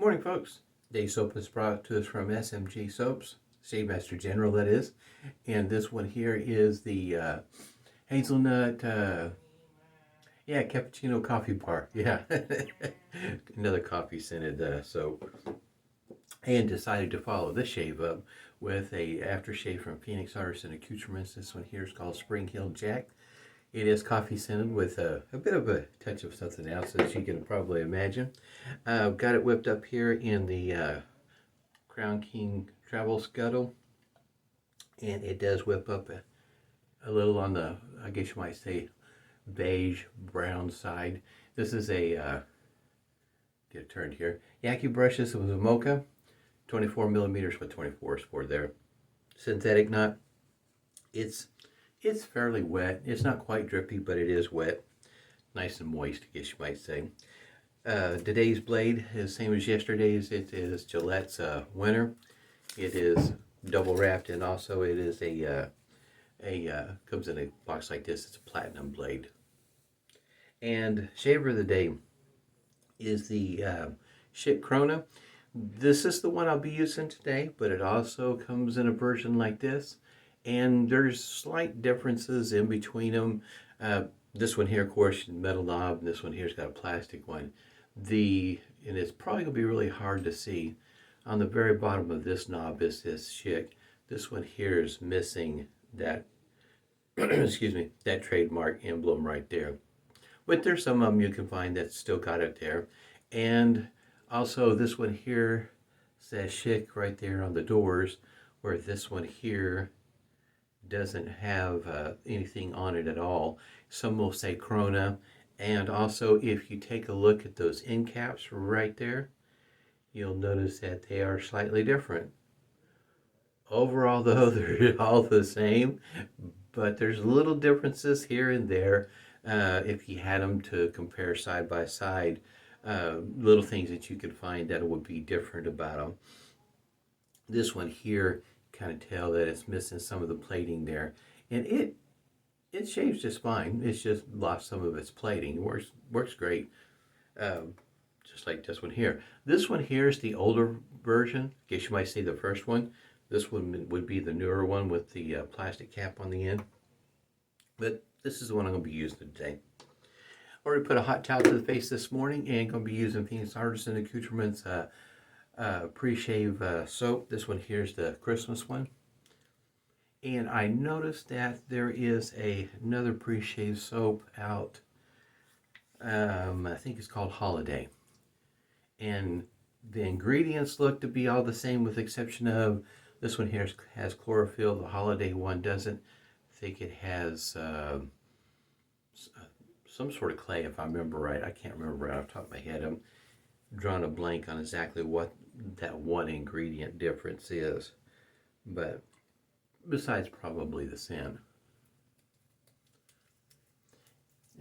Morning, folks. Today's soap is brought to us from SMG Soaps, Shave Master General, that is. And this one here is the Hazelnut, Cappuccino Coffee Bar. Yeah, another coffee scented soap. And decided to follow this shave up with a aftershave from Phoenix Artisan Accoutrements. This one here is called Spring-Heeled Jack. It is coffee scented with a bit of a touch of something else, as you can probably imagine. Got it whipped up here in the Crown King Travel Scuttle, and it does whip up a little on the, I guess you might say, beige brown side. This is a, get it turned here, Yaqi brushes with a Moka, 24 millimeters with 24 is for there. Synthetic knot. It's fairly wet. It's not quite drippy, but it is wet. Nice and moist, I guess you might say. Today's blade is same as yesterday's. It is Gillette's Winter. It is double wrapped, and also it is comes in a box like this. It's a platinum blade. And shaver of the day is the Schick Krona. This is the one I'll be using today, but it also comes in a version like this. And there's slight differences in between them. This one here, of course, metal knob, and this one here's got a plastic one. And it's probably gonna be really hard to see. On the very bottom of this knob is this Schick. This one here is missing that, excuse me, that trademark emblem right there. But there's some of them you can find that still got it there. And also this one here says Schick right there on the doors, where this one here doesn't have anything on it at all. Some will say Krona. And also, if you take a look at those end caps right there, you'll notice that they are slightly different. Overall, though, they're all the same, but there's little differences here and there. If you had them to compare side by side, little things that you could find that would be different about them. This one here, kind of tell that it's missing some of the plating there, and it shaves just fine. It's just lost some of its plating. It works great, just like this one here. This one here is the older version. I guess you might say the first one. This one would be the newer one with the plastic cap on the end. But this is the one I'm going to be using today. Already put a hot towel to the face this morning, and going to be using Phoenix Artisan Accoutrements Preshave soap. This one here is the Christmas one. And I noticed that there is another Preshave soap out. I think it's called Holiday. And the ingredients look to be all the same, with the exception of this one here has chlorophyll. The Holiday one doesn't. I think it has some sort of clay, if I remember right. I can't remember right off the top of my head. I'm drawing a blank on exactly what that one ingredient difference is, but besides probably the scent.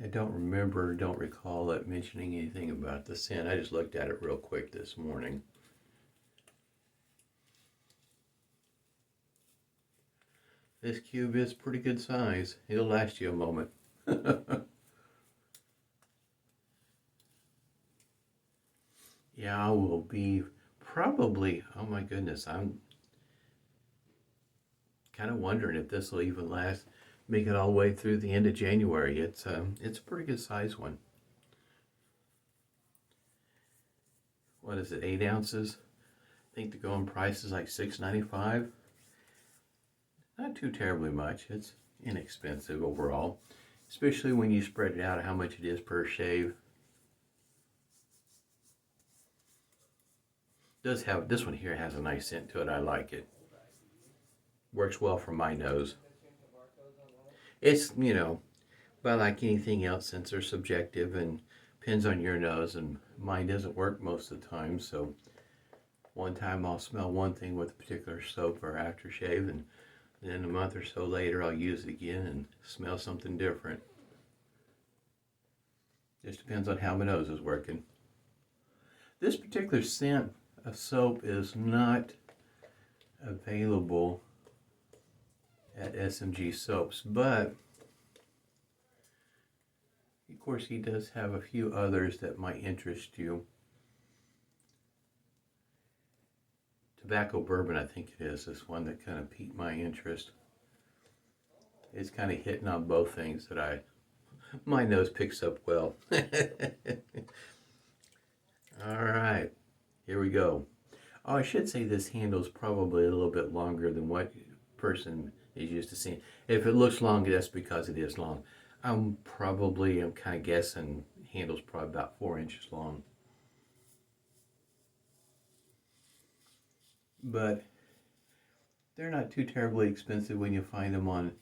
I don't recall it mentioning anything about the scent. I just looked at it real quick this morning. This cube is pretty good size. It'll last you a moment. Yeah, I will be probably, oh my goodness, I'm kind of wondering if this will even make it all the way through the end of January. It's a pretty good size one. What is it, 8 ounces? I think the going price is like $6.95. Not too terribly much. It's inexpensive overall, especially when you spread it out how much it is per shave. This one here has a nice scent to it. I like it. Works well for my nose. It's, but like anything else, since they're subjective and depends on your nose, and mine doesn't work most of the time. So one time I'll smell one thing with a particular soap or aftershave, and then a month or so later I'll use it again and smell something different. Just depends on how my nose is working. This particular scent of soap is not available at SMG Soaps, but of course he does have a few others that might interest you. tobacco bourbon, I think it is, this one that kind of piqued my interest. It's kind of hitting on both things that my nose picks up well. All right, here we go. Oh, I should say this handle's probably a little bit longer than what person is used to seeing. If it looks long, that's because it is long. I'm kind of guessing handle's probably about 4 inches long. But they're not too terribly expensive when you find them on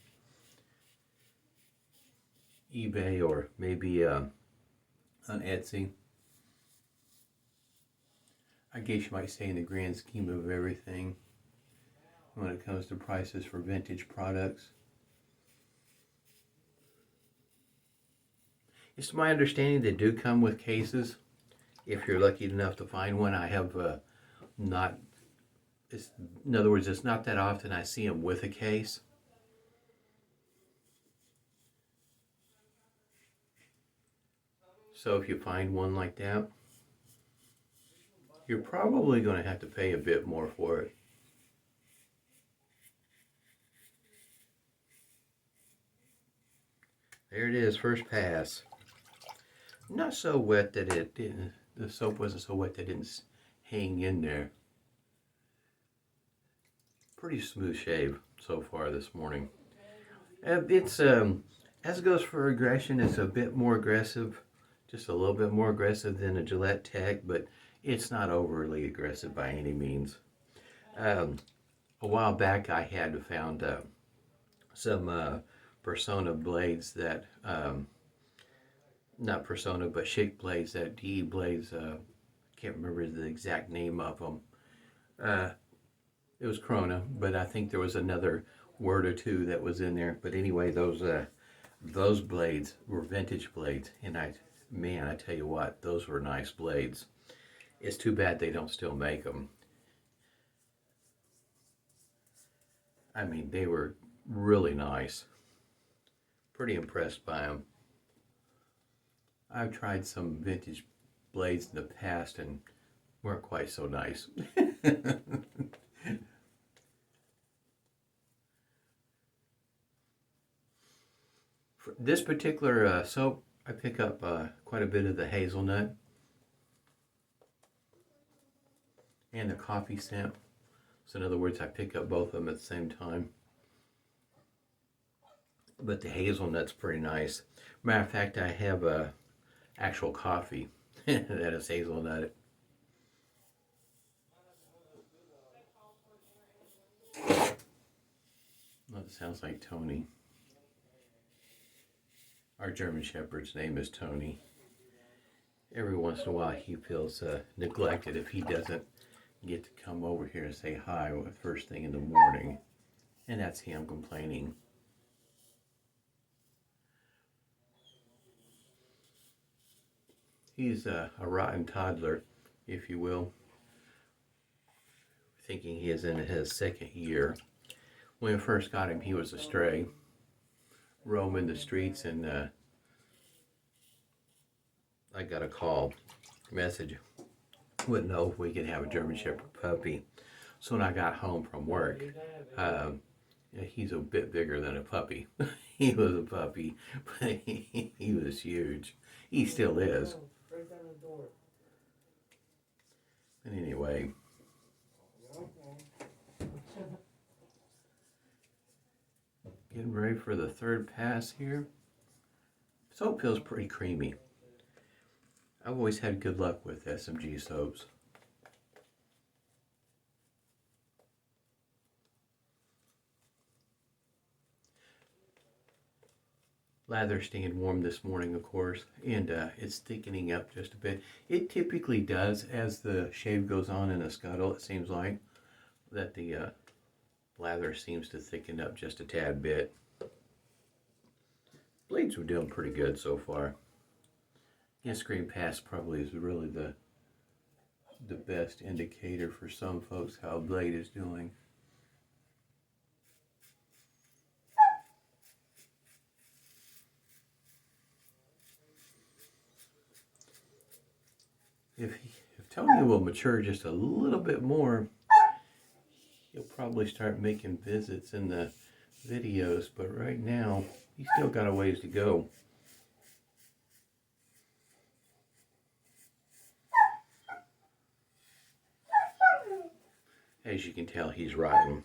eBay or maybe on Etsy. I guess you might say in the grand scheme of everything, when it comes to prices for vintage products. It's my understanding they do come with cases. If you're lucky enough to find one, I have not. In other words, it's not that often I see them with a case. So if you find one like that, you're probably going to have to pay a bit more for it. There it is, first pass. Not so wet that it didn't, the soap wasn't so wet that it didn't hang in there. Pretty smooth shave so far this morning. It's, as it goes for aggression, it's a bit more aggressive, just a little bit more aggressive than a Gillette Tech, but it's not overly aggressive by any means. A while back I had found some Persona blades that, not Persona, but Schick blades, that DE blades, can't remember the exact name of them. It was Krona, but I think there was another word or two that was in there. But anyway, those blades were vintage blades, and I tell you what, those were nice blades. It's too bad they don't still make them. I mean, they were really nice. Pretty impressed by them. I've tried some vintage blades in the past and weren't quite so nice. For this particular soap, I pick up quite a bit of the hazelnut and the coffee scent. So in other words, I pick up both of them at the same time. But the hazelnut's pretty nice. Matter of fact, I have actual coffee that is hazelnut. Well, it sounds like Tony. Our German Shepherd's name is Tony. Every once in a while he feels neglected if he doesn't get to come over here and say hi first thing in the morning. And that's him complaining. He's a rotten toddler, if you will. Thinking he is in his second year. When we first got him, he was a stray, roaming the streets, and I got a message, wouldn't know if we could have a German Shepherd puppy. So when I got home from work, he's a bit bigger than a puppy. He was a puppy, but he was huge. He still is. But anyway, getting ready for the third pass here. Soap feels pretty creamy. I've always had good luck with SMG soaps. Lather staying warm this morning, of course, and it's thickening up just a bit. It typically does as the shave goes on in a scuttle. It seems like that the lather seems to thicken up just a tad bit. Blades were doing pretty good so far. Screen pass probably is really the best indicator for some folks how a blade is doing. If Tony will mature just a little bit more, he'll probably start making visits in the videos, but right now he's still got a ways to go. As you can tell, he's riding.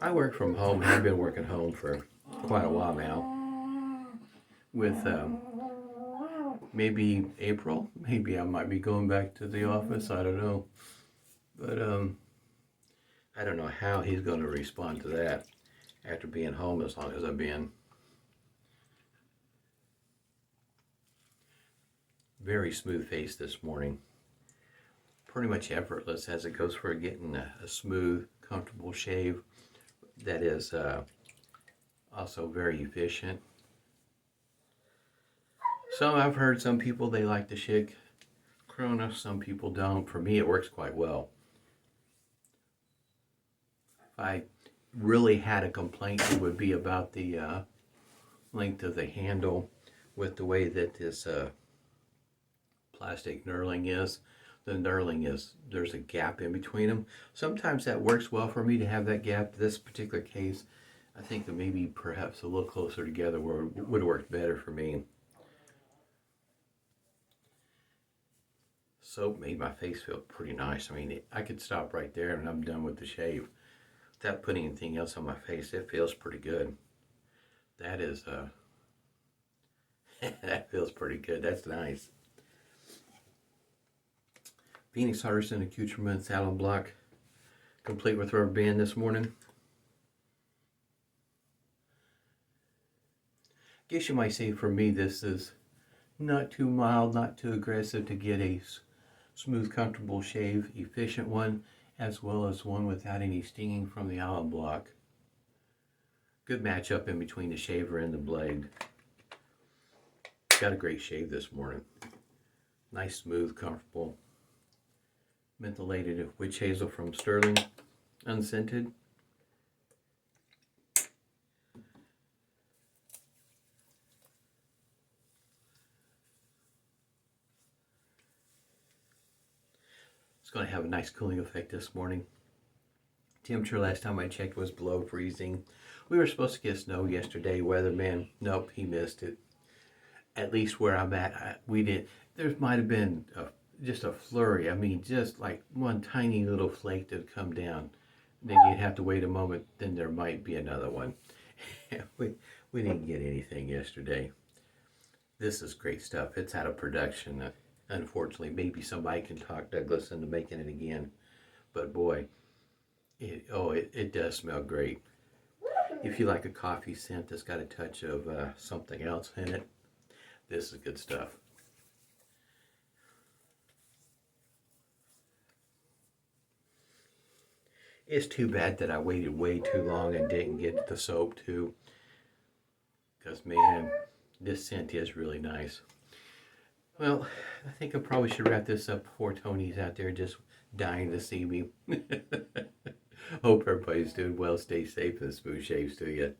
I work from home, and I've been working home for quite a while now. With maybe April, maybe I might be going back to the office, I don't know. But I don't know how he's going to respond to that after being home as long as I've been. Very smooth face this morning. Pretty much effortless as it goes for getting a smooth, comfortable shave that is also very efficient. I've heard some people, they like the Schick Krona, some people don't. For me, it works quite well. If I really had a complaint, it would be about the length of the handle with the way that this plastic knurling is. The knurling is, there's a gap in between them. Sometimes that works well for me to have that gap. This particular case, I think that maybe perhaps a little closer together would have worked better for me. Soap made my face feel pretty nice. I mean, I could stop right there and I'm done with the shave. Without putting anything else on my face, it feels pretty good. That is, that feels pretty good. That's nice. Phoenix Artisan Accoutrements alum block, complete with rubber band this morning. Guess you might say for me this is not too mild, not too aggressive to get a smooth, comfortable shave, efficient one, as well as one without any stinging from the alum block. Good matchup in between the shaver and the blade. Got a great shave this morning. Nice, smooth, comfortable. Mentholated witch hazel from Stirling, unscented. It's going to have a nice cooling effect this morning. Temperature last time I checked was below freezing. We were supposed to get snow yesterday. Weatherman, nope, he missed it. At least where I'm at, we didn't. There might have been just a flurry. I mean, just like one tiny little flake that come down. Then you'd have to wait a moment, then there might be another one. we didn't get anything yesterday. This is great stuff. It's out of production. Unfortunately, maybe somebody can talk Douglas into making it again. But boy, it does smell great. If you like a coffee scent that's got a touch of something else in it, this is good stuff. It's too bad that I waited way too long and didn't get the soap too. Because man, this scent is really nice. Well, I think I probably should wrap this up before Tony's out there just dying to see me. Hope everybody's doing well. Stay safe and smooth shaves to you.